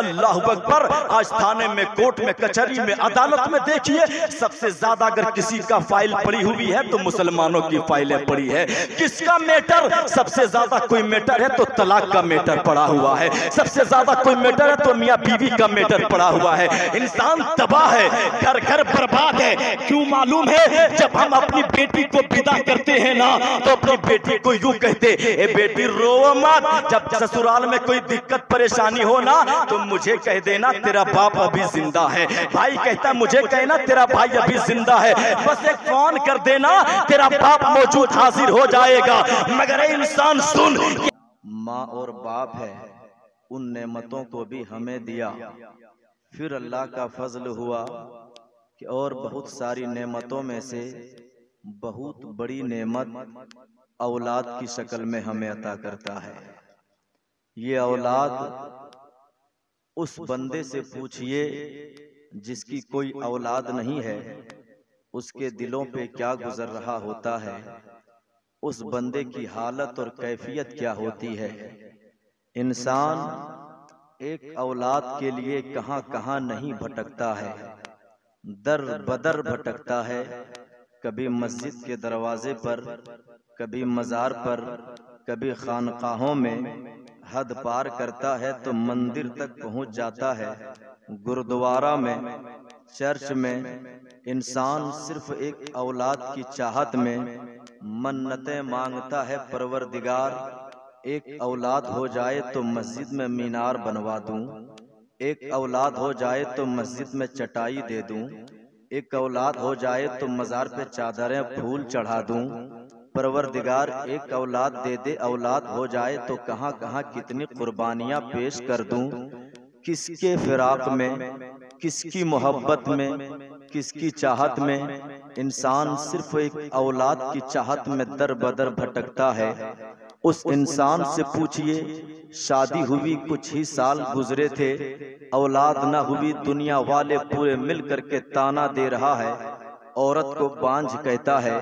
अल्लाह अकबर। आज थाने में, कोर्ट में, कचहरी में, अदालत में देखिए, सबसे ज्यादा अगर किसी का फाइल पड़ी हुई है तो मुसलमानों की फाइलें पड़ी है। किसका मैटर सबसे ज्यादा कोई मैटर है तो तलाक का मैटर पड़ा हुआ है। सबसे ज्यादा कोई मैटर है तो मियां बीवी का मैटर पड़ा हुआ है। इंसान तबाह है, घर घर बर्बाद है। क्यों मालूम है? जब हम अपनी बेटी को विदा करते हैं ना तो अपनी बेटी को यूं कहते, ए बेटी रो मत। जब ससुराल में कोई दिक्कत परेशानी हो ना तो मुझे कह देना तेरा बाप अभी जिंदा है। भाई कहता मुझे कहना तेरा भाई अभी जिंदा है। बस एक फोन कर देना, तेरा बाप मौजूद हाजिर हो जाएगा। मगर इंसान सुन, माँ और बाप है, उन नेमतों को भी हमें दिया। फिर अल्लाह का फजल हुआ कि और बहुत सारी नेमतों में से बहुत बड़ी नेमत औलाद की शक्ल में हमें अता करता है। ये औलाद उस बंदे से पूछिए जिसकी कोई औलाद नहीं है, उसके दिलों पे क्या गुजर रहा होता है, उस बंदे की हालत और कैफियत क्या होती है। इंसान एक औलाद के लिए कहां कहां नहीं भटकता है, दर बदर भटकता है। कभी मस्जिद के दरवाजे पर, कभी मज़ार पर, कभी खानकाहों में। हद पार करता है तो मंदिर तक पहुंच जाता है, गुरुद्वारा में, चर्च में। इंसान सिर्फ एक औलाद की चाहत में मन्नतें मांगता है, परवरदिगार एक औलाद हो जाए तो मस्जिद में मीनार बनवा दूं, एक औलाद हो जाए तो मस्जिद में चटाई दे दूं, एक औलाद हो जाए तो मज़ार पे चादरें फूल चढ़ा दूं। परवरदिगार एक औलाद दे दे, औलाद हो जाए तो कहां कहां कितनी कुर्बानियां पेश कर दूं। किसके फिराक में, किसकी मोहब्बत में, किसकी चाहत में इंसान सिर्फ एक औलाद की चाहत में दर बदर भटकता है। उस इंसान से पूछिए, शादी हुई कुछ ही साल गुजरे थे, औलाद न हुई, दुनिया वाले पूरे मिल करके ताना दे रहा है। औरत को बांझ कहता है,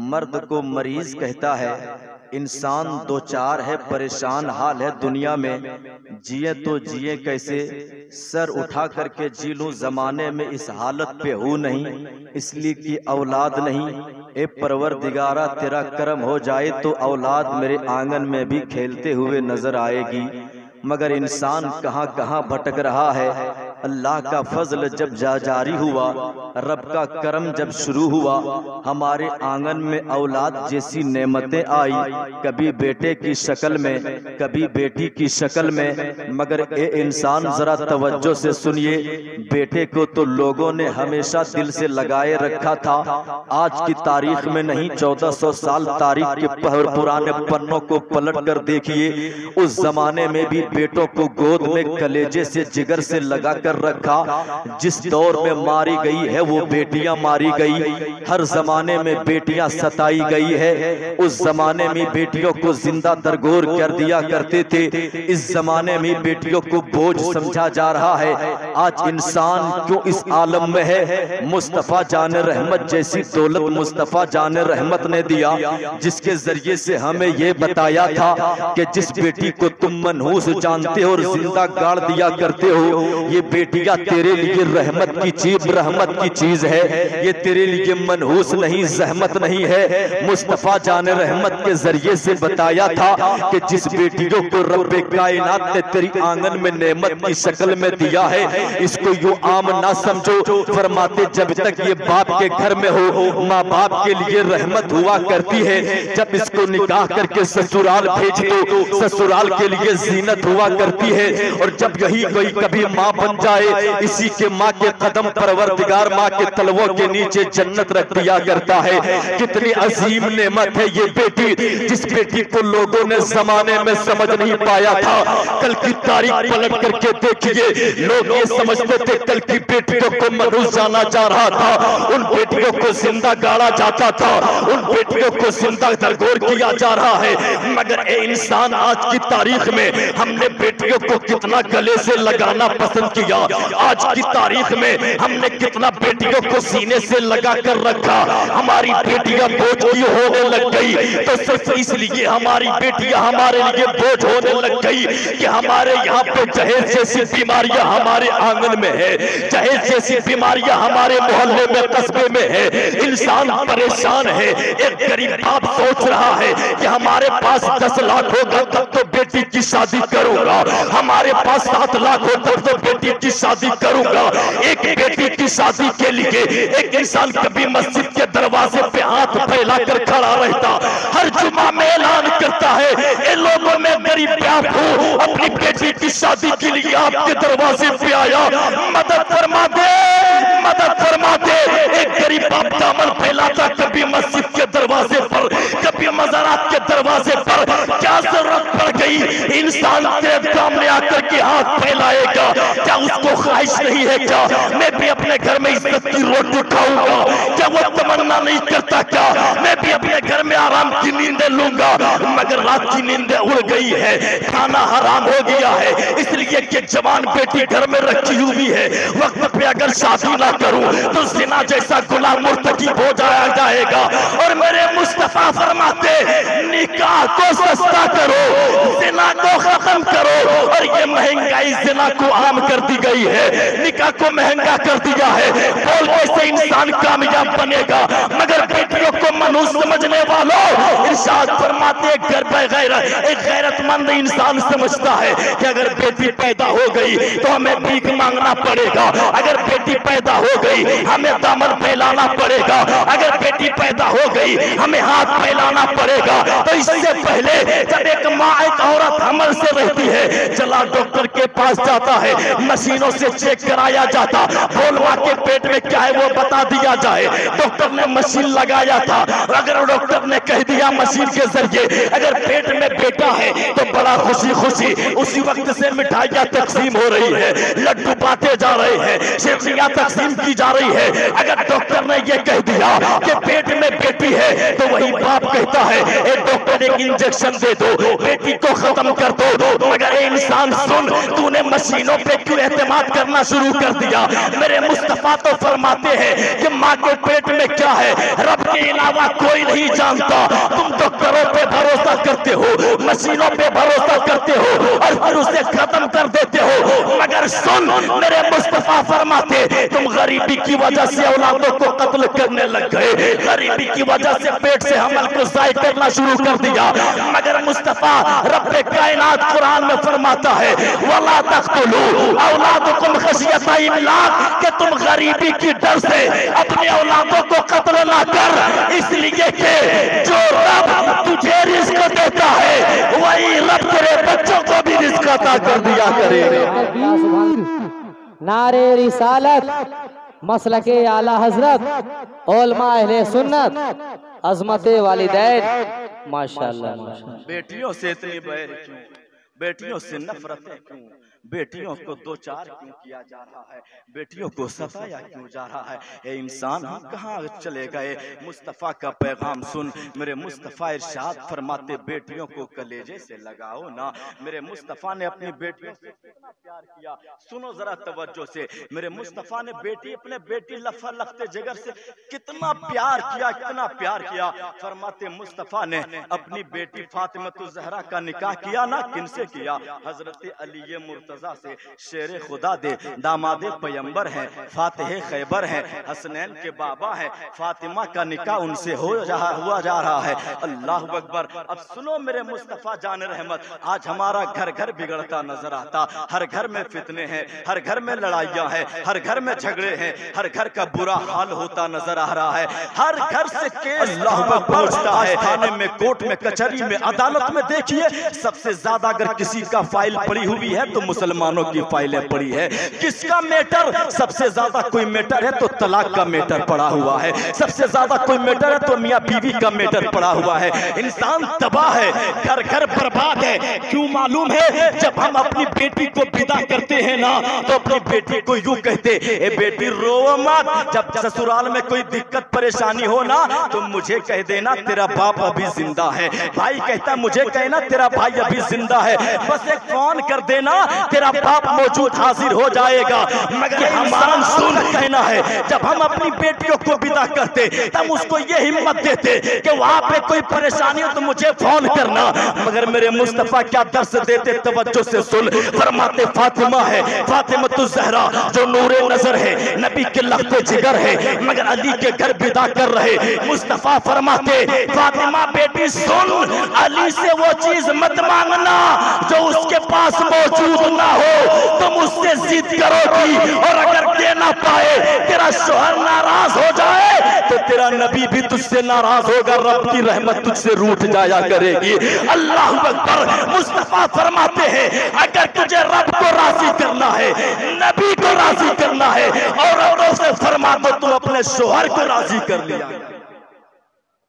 मर्द को मरीज कहता है। इंसान दो चार है, परेशान हाल है दुनिया में। जिए तो जिए कैसे, सर उठा करके जी लूं, जमाने में इस हालत पे हूँ नहीं, इसलिए कि औलाद नहीं। ए परवरदिगारा तेरा करम हो जाए तो औलाद मेरे आंगन में भी खेलते हुए नजर आएगी। मगर इंसान कहां कहां भटक रहा है। अल्लाह का फजल जब जारी हुआ, रब का करम जब शुरू हुआ, हमारे आंगन में औलाद जैसी नेमतें आई, कभी बेटे की शक्ल में, कभी बेटी की शक्ल में। मगर ए इंसान जरा तवज्जो से सुनिए, बेटे को तो लोगों ने हमेशा दिल से लगाए रखा था। आज की तारीख में नहीं, 1400 साल तारीख के पुराने पन्नों को पलट कर देखिए, उस जमाने में भी बेटों को गोद में कलेजे से जिगर से लगा कर रखा। जिस दौर में मारी गई है वो बेटियां मारी गई, हर जमाने में बेटियां सताई गई है। उस जमाने में बेटियों को जिंदा दरगोर कर दिया करते थे, इस जमाने में बेटियों को बोझ समझा जा रहा है। आज इंसान क्यों इस आलम में है? मुस्तफा जान रहमत जैसी दौलत मुस्तफा जान रहमत ने दिया, जिसके जरिए से हमें ये बताया था कि जिस बेटी को तुम मनहूस जानते हो और जिंदा गाड़ दिया करते हो, ये बेटियां तेरे लिए रहमत की चीज है, ये तेरे लिए मनहूस नहीं, जहमत नहीं है। मुस्तफा जान रहमत के जरिए से बताया था कि जिस बेटियों को रब्बे कायनात ने तेरी आंगन में नेमत की शक्ल में दिया है, इसको यूं आम ना समझो। फरमाते जब तक ये बाप के घर में हो, माँ बाप के लिए रहमत हुआ करती है। जब इसको निकाह करके ससुराल भेज दो, ससुराल के लिए जीनत हुआ करती है। और जब यही कोई कभी माँ बन जाए, इसी के माँ के कदम परवरदिगार माँ के तलवों के नीचे जन्नत रख दिया करता है। कितनी अजीम नेमत है ये बेटी, जिस बेटी को लोगों ने जमाने में समझ नहीं पाया था। कल की तारीख पलट करके देखिए, लोग ये समझते थे कल की बेटियों को मनहूस जाना जा रहा था, उन बेटियों को जिंदा गाड़ा जाता था, उन बेटियों को जिंदा दरगोर किया जा रहा है। मगर इंसान आज की तारीख में हमने बेटियों को कितना गले से लगाना पसंद किया, आज की तारीख में हमने कितना बेटियों को सीने से लगा कर रखा, हमारी बेटियां बोझ क्यों होने लग गई? तो सिर्फ इसलिए हमारी बेटियां हमारे लिए बोझ होने लग गई कि हमारे यहाँ पे जहेज जैसी बीमारियां हमारे आंगन में है, जहेज जैसी बीमारियां हमारे मोहल्ले में, कस्बे में है। इंसान परेशान है। एक गरीब बाप सोच रहा है कि हमारे पास 10 लाख होगा तब तो बेटी की शादी करूंगा, हमारे पास 7 लाख हो तब तो बेटी की शादी करूंगा। एक बेटी की शादी के लिए एक इंसान कभी मस्जिद के दरवाजे पे हाथ फैलाकर खड़ा रहता, हर जुमा में ऐलान करता है, इन लोगों में गरीब बाप हूं, अपनी बेटी की शादी के लिए आपके दरवाजे पे आया, मदद फरमा दे, मदद फरमा दे। एक गरीब बाप दामन फैलाता कभी मस्जिद के दरवाजे पर, कभी मज़ारात के दरवाजे पर। क्या जरूरत पड़ गई इंसान तेरे सामने आकर के हाथ फैलाएगा? क्या उसको ख्वाहिश नहीं है क्या मैं भी अपने घर में इज्जत की रोटी खाऊंगा? क्या वो तमन्ना नहीं करता क्या मैं भी अपने घर में आराम की नींदें लूंगा? मगर रात की नींदें उड़ गई है, खाना हराम हो गया है, इसलिए कि जवान बेटी घर में रखी हुई है। वक्त पे अगर शादी ना करूं तो ज़िना जैसा गुनाह मुर्तकिब हो जाएगा। और मेरे मुस्तफा फरमाते, निकाह को सस्ता करो, ज़िना को खत्म करो। और ये महंगाई ज़िना को आम कर दी गई है, निकाह को महंगा कर दिया है। बोल कैसे इंसान कामयाब बनेगा? मगर बेटियों को मनुष्य समझने वालों, इरशाद फरमाते, एक गैरतमंद इंसान समझता है कि अगर बेटी पैदा हो गई तो हमें भीख मांगना पड़ेगा, अगर बेटी पैदा हो गई हमें दामन फैलाना पड़ेगा, अगर बेटी पैदा हो गई हमें हाथ फैलाना पड़ेगा। तो इससे पहले जब एक माँ, एक औरत हमल से रहती है, चला डॉक्टर के पास जाता है, मशीनों से चेक कराया जाता, बोलवा के पेट में क्या है वो बता दिया जाए। डॉक्टर ने मशीन लगाया था, अगर डॉक्टर ने कह दिया मशीन के जरिए अगर पेट में बेटा है तो बड़ा खुशी खुशी उसी वक्त से मिठाइयाँ तकसीम हो रही है, लड्डू बांटे जा रहे हैं, सेवइयां तकसीम की जा रही है। अगर डॉक्टर ने ये कह दिया कि पेट में बेटी है तो वही बाप कहता है, ए डॉक्टर एक इंजेक्शन दे दो, बेटी को खत्म कर दो। मगर इंसान सुन, तूने मशीनों पे क्यों एतमाद करना शुरू कर दिया? मेरे मुस्तफा तो फरमाते हैं कि माँ के पेट में क्या है रब के अलावा कोई नहीं जानता। तुम डॉक्टरों पे भरोसा करते हो, मशीनों पे भरोसा करते हो और फिर उसे खत्म कर देते हो। मगर सुन, मेरे मुस्तफा फरमाते, तुम गरीबी की वजह से औलादों को कत्ल करने लग गए, गरीबी की वजह से पेट से हमल को ज़ाय करना शुरू कर दिया। मगर मुस्तफा रब्बे कायनात कुरान में फरमाता है, वला तक़तुलू औलादकुम खशियता इमलाक, कि तुम गरीबी की डर से अपने औलादों को कत्ल ना कर, इसलिए कि जो रब तुझे रिस्क देता है वही रब तेरे बच्चों को भी रिस्क अता कर दिया करेगा। नारे रिसालत, मसलके आला हजरत, उलमा अहले सुन्नत, अजमते वालिदैन, माशाअल्लाह माशाअल्लाह। बेटियों से इतनी बैर क्यों, बेटियों से नफरतें क्यों, बेटियों को दो चार क्यों किया जा रहा है, बेटियों को सताया क्यों जा रहा है? ए इंसान, हम कहाँ चले गए? मुस्तफ़ा का पैगाम सुन। मेरे मुस्तफ़ा इरशाद फरमाते, बेटियों को कलेजे से लगाओ ना। मेरे मुस्तफ़ा ने अपनी बेटियों से कितना प्यार किया, सुनो जरा तवज्जो से। मेरे मुस्तफ़ा ने अपने बेटी लफा लखते जिगर से कितना प्यार किया, कितना प्यार किया। फरमाते मुस्तफ़ा ने अपनी बेटी फातिमा ज़हरा का निकाह किया ना, किनसे किया? हजरत अली मुर्तजा से। शेर खुदा दे दामादे पैगंबर हैं, फातिह खैबर हैं, हसनैन के बाबा हैं, फातिमा का निकाह उनसे हुआ जा रहा है। अल्लाह अकबर। अब सुनो मेरे मुस्तफ़ा जान रहमत, आज हमारा घर घर बिगड़ता नजर आता, हर घर में फितने हैं, हर घर में लड़ाइयाँ हैं, हर घर में झगड़े हैं, हर घर का बुरा हाल होता नजर आ रहा है, हर घर से केस अल्लाह पहुंचता है, थाने में, कोर्ट में, कचहरी में, अदालत में। देखिए सबसे ज्यादा अगर किसी का फाइल पड़ी हुई है तो मुसलमानों की फाइलें पड़ी है। किसका मैटर सबसे ज्यादा कोई मैटर है तो तलाक का मैटर पड़ा हुआ है, सबसे ज्यादा कोई मैटर है तो मियां बीवी का मैटर पड़ा हुआ है। इंसान तबाह है, घर घर बर्बाद है। क्यों मालूम है? जब हम अपनी बेटी को विदा करते हैं ना तो अपनी बेटी को यूं कहते, ए बेटी रो मत, जब ससुराल में कोई दिक्कत परेशानी हो ना तो मुझे कह देना तेरा बाप अभी जिंदा है। भाई कहता मुझे कहना तेरा भाई अभी जिंदा है, बस एक फोन कर देना, तेरा बाप मौजूद हाजिर हो जाएगा। मगर हमारा सुन कहना है, जब हम अपनी बेटियों को विदा करते तब उसको ये हिम्मत देते कि वहां पे कोई परेशानी हो तो मुझे फोन करना। मगर मेरे मुस्तफा क्या दर्श देते, तवज्जो से सुन। फरमाते फातिमा है, फातिमा तो ज़हरा जो नूरे नजर है, नबी के लख्ते जिगर है, मगर अली के घर विदा कर रहे। मुस्तफा फरमाते फातिमा बेटी सुन, अली से वो चीज मत मांगना जो उसके पास मौजूद ना हो। तुम उससे जिद करोगी और अगर दे ना पाए, तेरा शोहर नाराज हो जाए तो तेरा नबी भी तुझसे नाराज होगा, रब की रहमत तुझसे रूठ जाया करेगी। अल्लाह अकबर। मुस्तफा फरमाते हैं अगर तुझे रब को राजी करना है, नबी को राजी करना है, औरतों से फरमा दो तुम अपने शोहर को राजी कर लिया,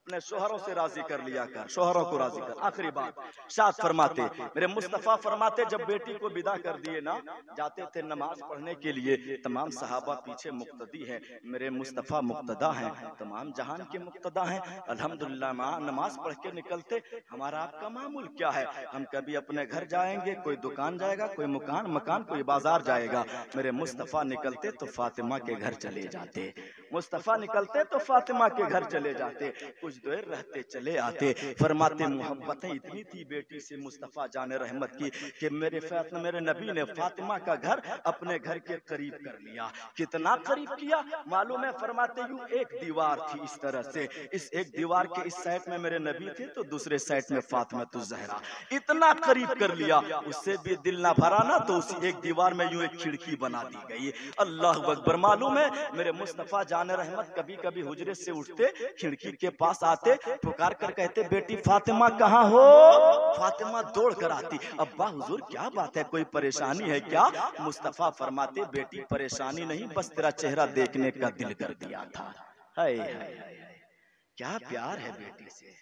अपने शोहरों से राजी कर लिया कर, शोहरों को राजी कर। आखिरी बात शाद फरमाते, मेरे मुस्तफा फरमाते जब बेटी को विदा कर दिए ना, जाते थे नमाज पढ़ने के लिए, तमाम सहाबा पीछे मुक्तदी हैं, मेरे मुस्तफा मुक्तदा हैं, तमाम जहान के मुक्तदा हैं। अल्हम्दुलिल्लाह नमाज पढ़ के निकलते। हमारा आपका मामूल क्या है, हम कभी अपने घर जाएंगे, कोई दुकान जाएगा, कोई मकान, कोई बाजार जाएगा। मेरे मुस्तफा निकलते तो फातिमा के घर चले जाते, मुस्तफा निकलते तो फातिमा के घर चले जाते, कुछ देर रहते चले आते। फरमाते मोहब्बतें इतनी थी बेटी से मुस्तफा जाने रहमत की कि मेरे नबी ने फातिमा का घर अपने घर के करीब कर लिया। कितना करीब किया मालूम है? फरमाते यूं एक दीवार थी इस तरह से, इस एक दीवार के इस साइड में मेरे नबी थे तो दूसरे साइड में फातिमा तो ज़हरा। इतना करीब कर लिया, उससे भी दिल ना भरा ना, तो उसी एक दीवार में यूं एक खिड़की बना दी गई। अल्लाह अकबर। मालूम है मेरे मुस्तफा जाने रहमत कभी कभी हुजरे से उठते, खिड़की के पास आते, पुकार कर कहते बेटी फातिमा कहाँ हो? फातिमा दौड़ कर आती, अब्बा हुजूर क्या बात है, कोई परेशानी है क्या? मुस्तफा फरमाते बेटी परेशानी नहीं, बस तेरा चेहरा देखने का दिल कर दिया था। हाय हाय हाय, क्या प्यार है बेटी से,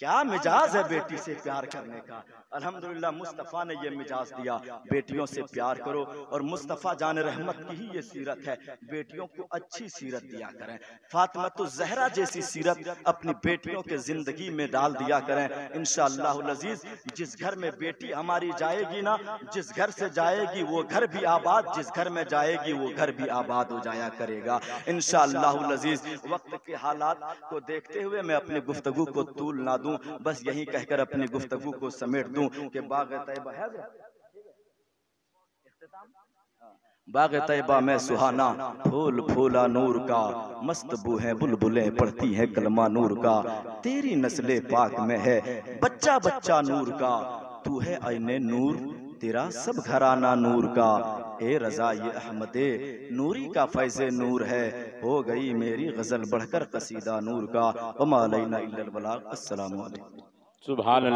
क्या मिजाज है बेटी से प्यार करने का। अल्हम्दुलिल्लाह मुस्तफ़ा ने ये मिजाज दिया, बेटियों से प्यार करो। और मुस्तफ़ा जान रहमत की ही ये सीरत है, बेटियों को अच्छी सीरत दिया करें। फातिमा तो ज़हरा जैसी सीरत अपनी बेटियों के जिंदगी में डाल दिया करें। इंशाअल्लाह अज़ीज़ जिस घर में बेटी हमारी जाएगी ना, जिस घर से जाएगी वो घर भी आबाद, जिस घर में जाएगी वो घर भी आबाद हो जाया करेगा इंशाअल्लाह अज़ीज़। वक्त के हालात को देखते हुए मैं अपनी गुफ्तगू को तूल ना दूं, बस यही कहकर अपनी गुफ्तगू को समेट दूं कि बाग तैयबा है, बाग तैयबा में सुहाना फूल फूला नूर का, मस्त बू है बुलबुलें पढ़ती हैं कलमा नूर का। तेरी नस्ले पाक में है बच्चा बच्चा नूर का, तू है ऐने नूर तेरा सब घराना नूर का। ए रजा ये अहमदे नूरी का फैज़े नूर है, हो गई मेरी गजल बढ़कर कसीदा नूर का। वमा अलैना इल्लल बलाग। अस्सलामु अलैकुम। सुभान अल्लाह।